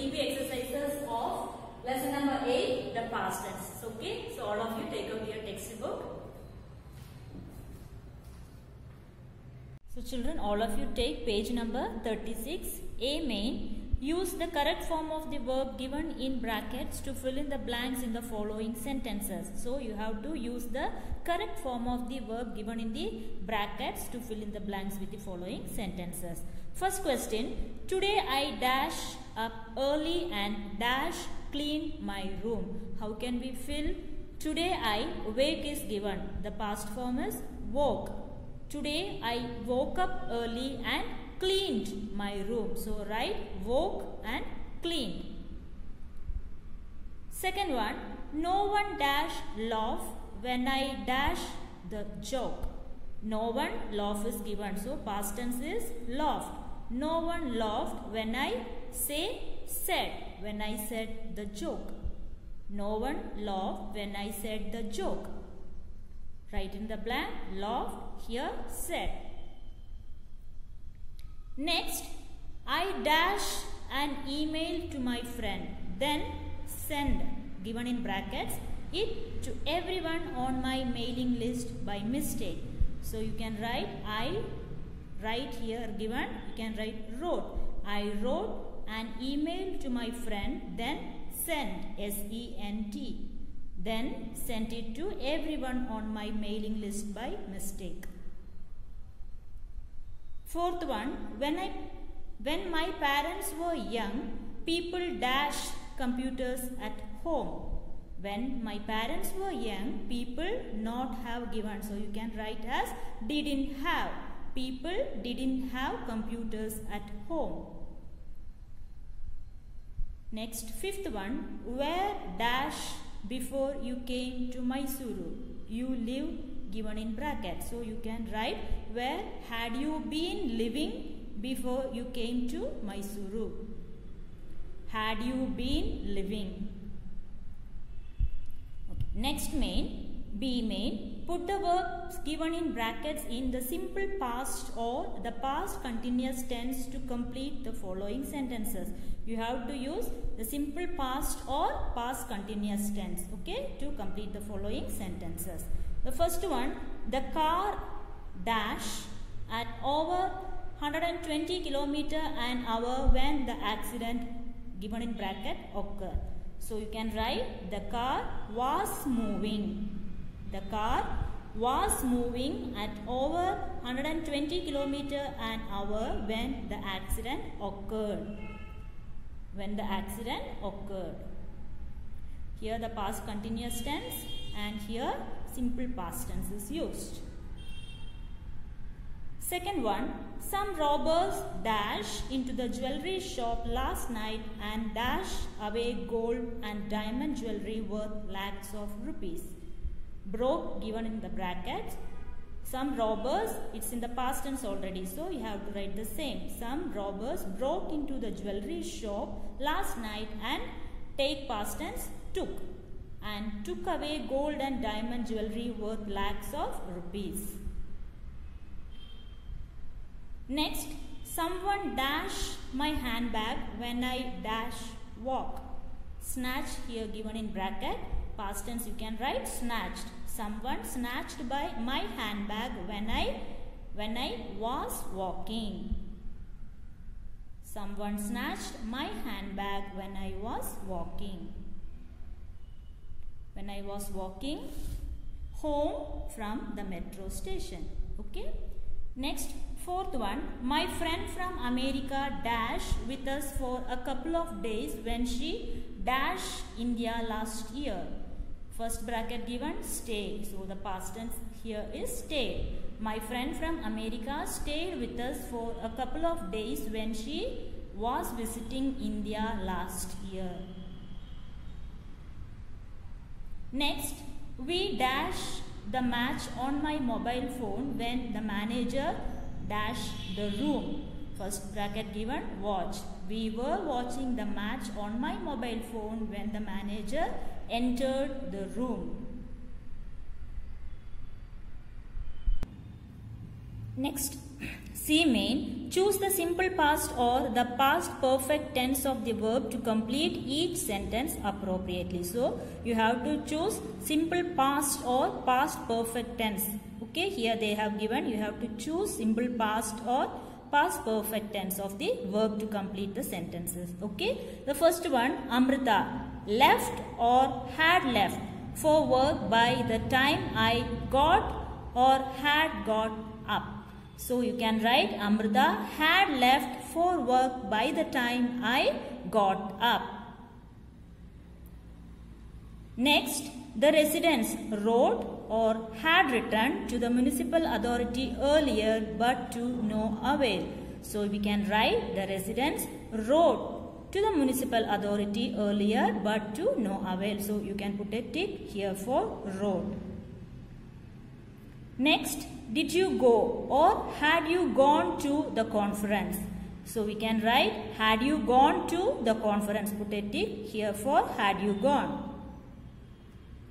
TP exercises of lesson number 8, the past tense. Okay, so all of you take out your textbook. So children, all of you take page number 36. A main. Use the correct form of the verb given in brackets to fill in the blanks in the following sentences. So you have to use the correct form of the verb given in the brackets to fill in the blanks with the following sentences. First question. Today I dash up early and dash clean my room. How can we fill? Today I wake is given. The past form is woke. Today I woke up early and cleaned my room. So write woke and cleaned. Second one, no one dash laugh when I dash the joke. No one laugh is given. So past tense is laughed. No one laughed when I say said. When I said the joke. No one laughed when I said the joke. Write in the blank, laughed, here said. Next, I dash an email to my friend, then send, given in brackets, it to everyone on my mailing list by mistake. So you can write I, write here given, you can write wrote. I wrote an email to my friend, then sent, S-E-N-T. Then sent it to everyone on my mailing list by mistake. Fourth one, when my parents were young, people dashed computers at home. When my parents were young, people not have given. So you can write as didn't have. People didn't have computers at home. Next, fifth one, where dash before you came to Mysuru. You live, given in brackets. So you can write where had you been living before you came to Mysuru. Had you been living. Okay. Next main, B main. Put the verbs given in brackets in the simple past or the past continuous tense to complete the following sentences. You have to use the simple past or past continuous tense, okay, to complete the following sentences. The first one, the car dash at over 120 km an hour when the accident, given in bracket, occurred. So you can write the car was moving. The car was moving at over 120 km an hour when the accident occurred. When the accident occurred. Here the past continuous tense and here simple past tense is used. Second one, some robbers dash into the jewelry shop last night and dash away gold and diamond jewelry worth lakhs of rupees. Broke, given in the brackets. Some robbers, it's in the past tense already, so you have to write the same. Some robbers broke into the jewelry shop last night and take past tense took. And took away gold and diamond jewelry worth lakhs of rupees. Next, someone dash my handbag when I dash walk. Snatch, here given in bracket. Past tense you can write snatched. Someone snatched by my handbag when I was walking. Someone snatched my handbag when I was walking. When I was walking home from the metro station. Okay. Next, fourth one. My friend from America dashed with us for a couple of days when she dashed India last year. First bracket given, stay. So the past tense here is stay. My friend from America stayed with us for a couple of days when she was visiting India last year. Next, we dash the match on my mobile phone when the manager dashed the room. First bracket given, watch. We were watching the match on my mobile phone when the manager entered the room. Next, C main. choose the simple past or the past perfect tense of the verb to complete each sentence appropriately. So you have to choose simple past or past perfect tense. Okay, here they have given you have to choose simple past or past perfect tense of the verb to complete the sentences. Okay, the first one, Amrita left or had left for work by the time I got or had got up. So you can write Amrita had left for work by the time I got up. Next, the residents wrote or had written to the municipal authority earlier but to no avail. So we can write the residents wrote to the municipal authority earlier but to no avail. So you can put a tick here for wrote. Next, did you go or had you gone to the conference? So we can write had you gone to the conference. Put a tick here for had you gone.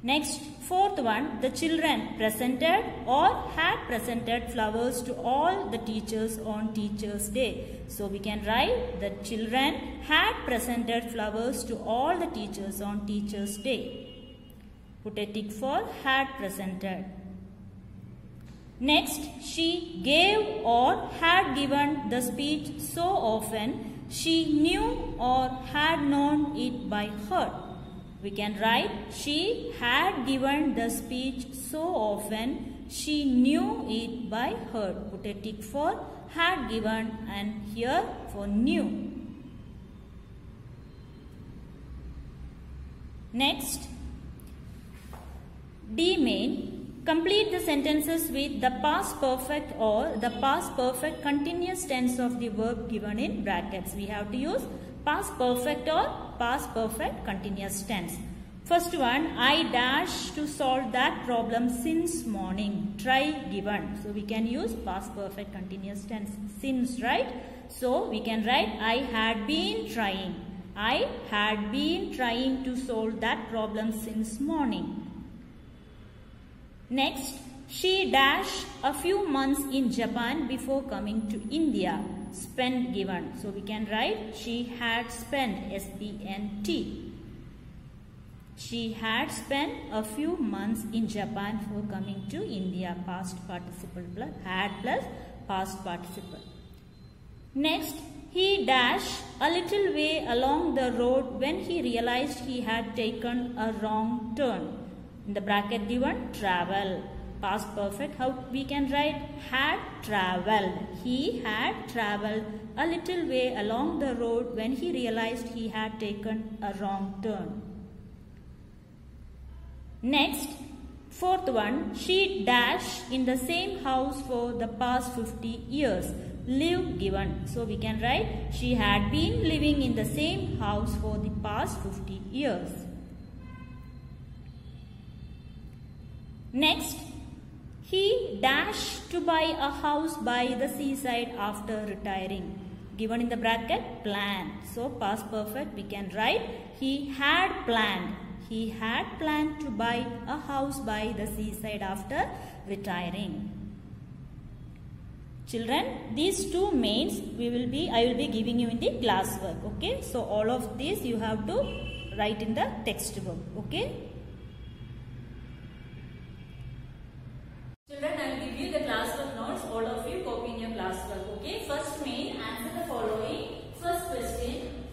Next, fourth one, the children presented or had presented flowers to all the teachers on Teachers' Day. So we can write the children had presented flowers to all the teachers on Teachers' Day. Put a tick for had presented. Next, she gave or had given the speech so often she knew or had known it by heart. We can write she had given the speech so often she knew it by heart. Put a tick for had given and here for knew. Next, D main. Complete the sentences with the past perfect or the past perfect continuous tense of the verb given in brackets. We have to use past perfect or past perfect continuous tense. First one, I dash to solve that problem since morning. Try given. So we can use past perfect continuous tense since, right? So we can write I had been trying. I had been trying to solve that problem since morning. Next, she dashed a few months in Japan before coming to India. Spent given. So we can write she had spent, S-P-N-T. She had spent a few months in Japan before coming to India. Past participle plus had plus past participle. Next, he dashed a little way along the road when he realized he had taken a wrong turn. In the bracket given, travel. Past perfect, how we can write had travelled. He had travelled a little way along the road when he realized he had taken a wrong turn. Next, fourth one, she dashed in the same house for the past 50 years. Live given. So we can write she had been living in the same house for the past 50 years. Next, he dashed to buy a house by the seaside after retiring. Given in the bracket, plan. So past perfect, we can write he had planned. He had planned to buy a house by the seaside after retiring. Children, these two mains I will be giving you in the classwork. Okay, so all of these you have to write in the textbook. Okay. Children, I will give you the classwork notes. All of you copy in your classwork. Okay. First main, answer the following. First question.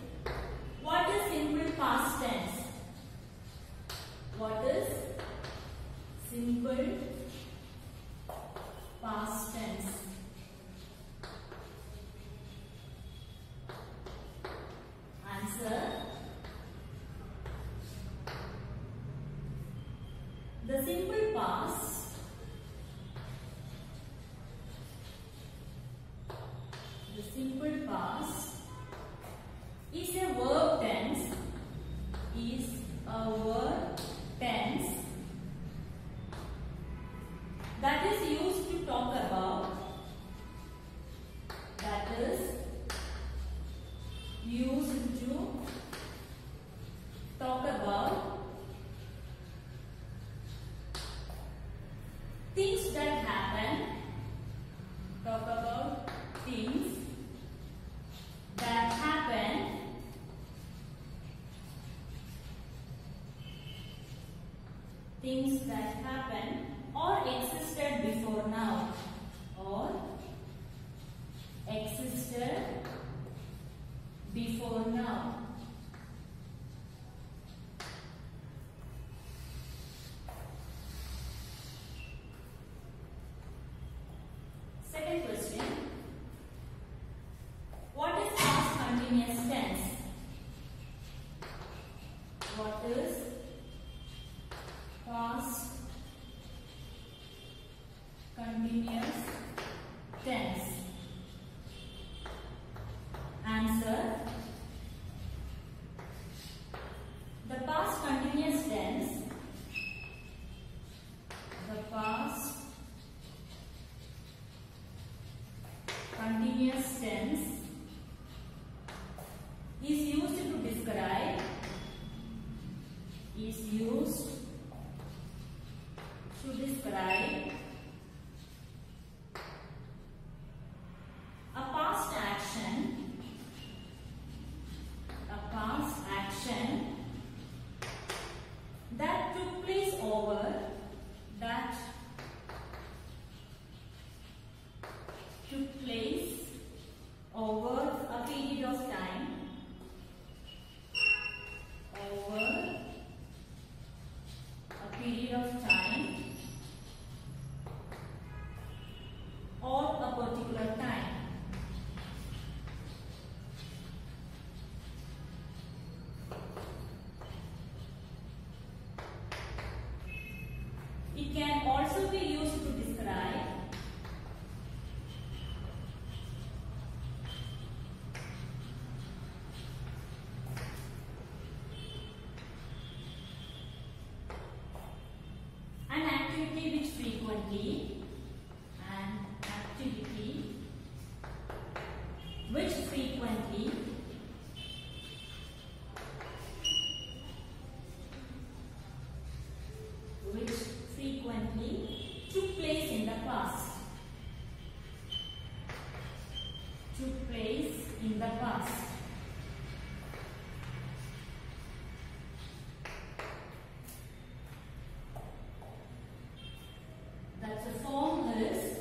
What is simple past tense? What is simple past tense? Answer. The simple past is a verb tense. That is used to talk about. Things that happen. Talk about things things that happen or existed before now, or existed before now. Second question. What is past continuous tense? What is past continuous tense? Answer. The past continuous tense, the past continuous tense is used to describe, a past action that took place over a period of time, or a particular time. It can also be used to describe an activity which frequently took place in the past. That the form is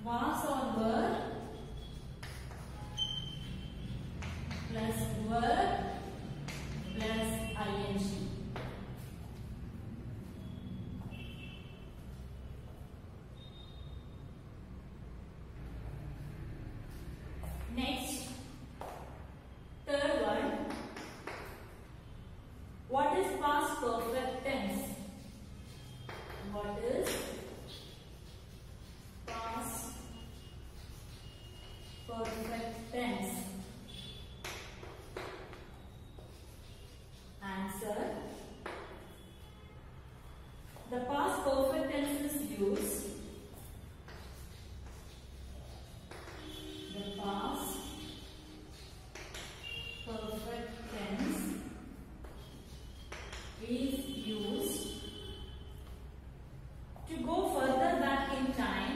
was or were plus verb plus ing. Next, third one. What is past perfect tense? What is past perfect tense? Answer. The past perfect tense is used. The past perfect tense is used to go further back in time.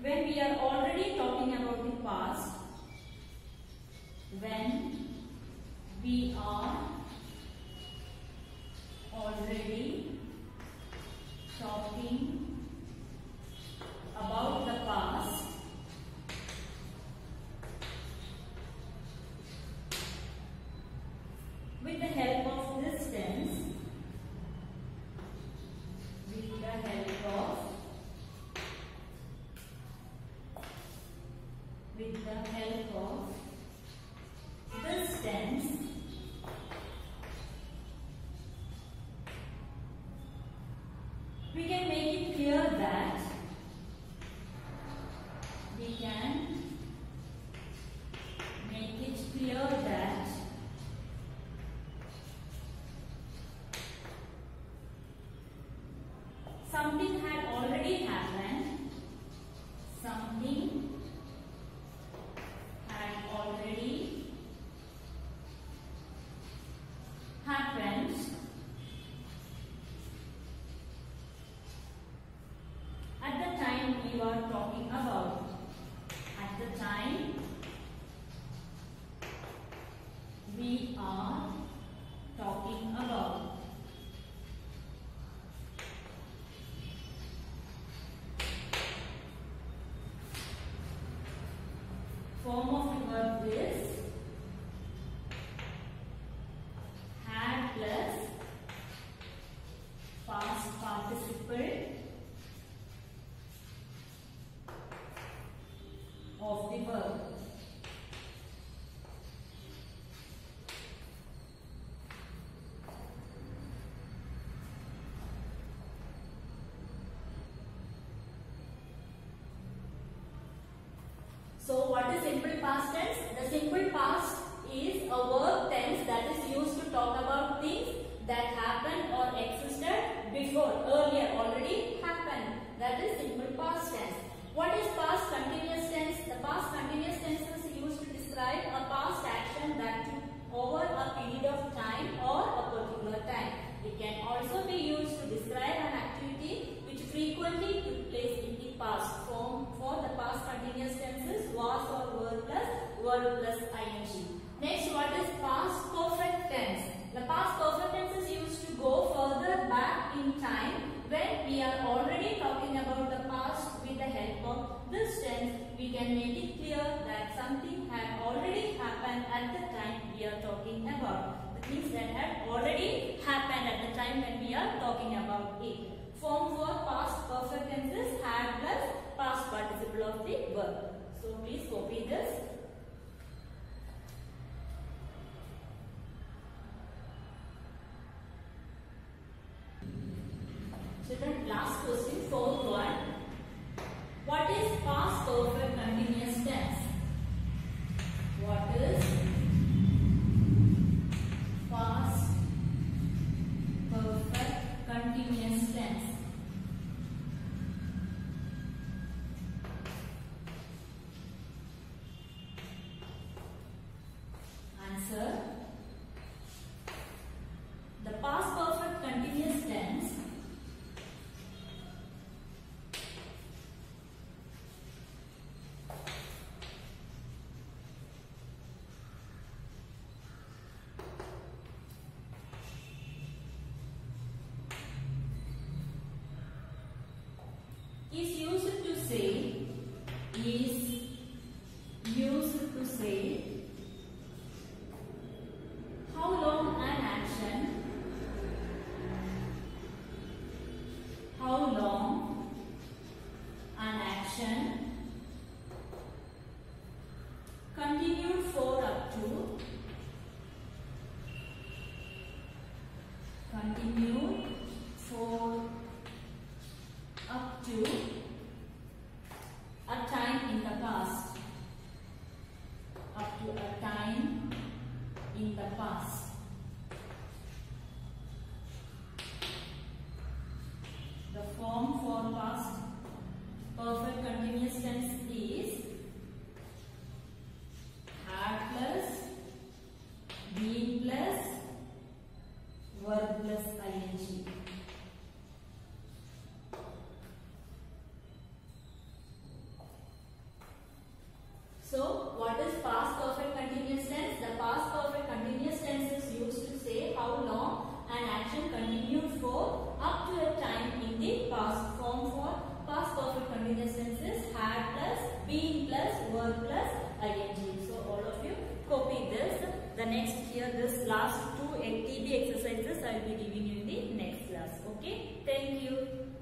When we are already talking about the past, when we are already talking about the past, with the help of this tense, So what is simple past tense? The simple past is a verb tense that is used to talk about things that happened or existed before, earlier, already happened. That is simple past tense. What is past continuous tense? The past continuous tense is used to describe a past action that took over a period of time or a particular time. It can also be used to describe an activity which frequently took place in the past. For the past continuous tenses, was or were plus ing. Next, what is past perfect tense? The past perfect tense is used to go further back in time. When we are already talking about the past with the help of this tense, we can make it clear that something had already happened at the time we are talking about. The things that had already happened at the time when we are talking about it. Form for past perfect tenses had plus past participle of the verb. So please copy this. Children, last question, fourth one. What is past perfect continuous tense? What is past perfect continuous tense? Answer. The past perfect continuous tense is used to say how long an action continued for up to a time in the past. Up to a time in the past. The form for past perfect continuous tense is had plus been plus verb plus ing. So, what is past perfect continuous tense? The past perfect continuous tense is used to say how long an action continued for up to a time in the past. Form for past perfect continuous tenses had plus been plus verb plus ing. So, all of you copy this. The next here, this last two TB exercises I will be giving you in the next class. Okay? Thank you.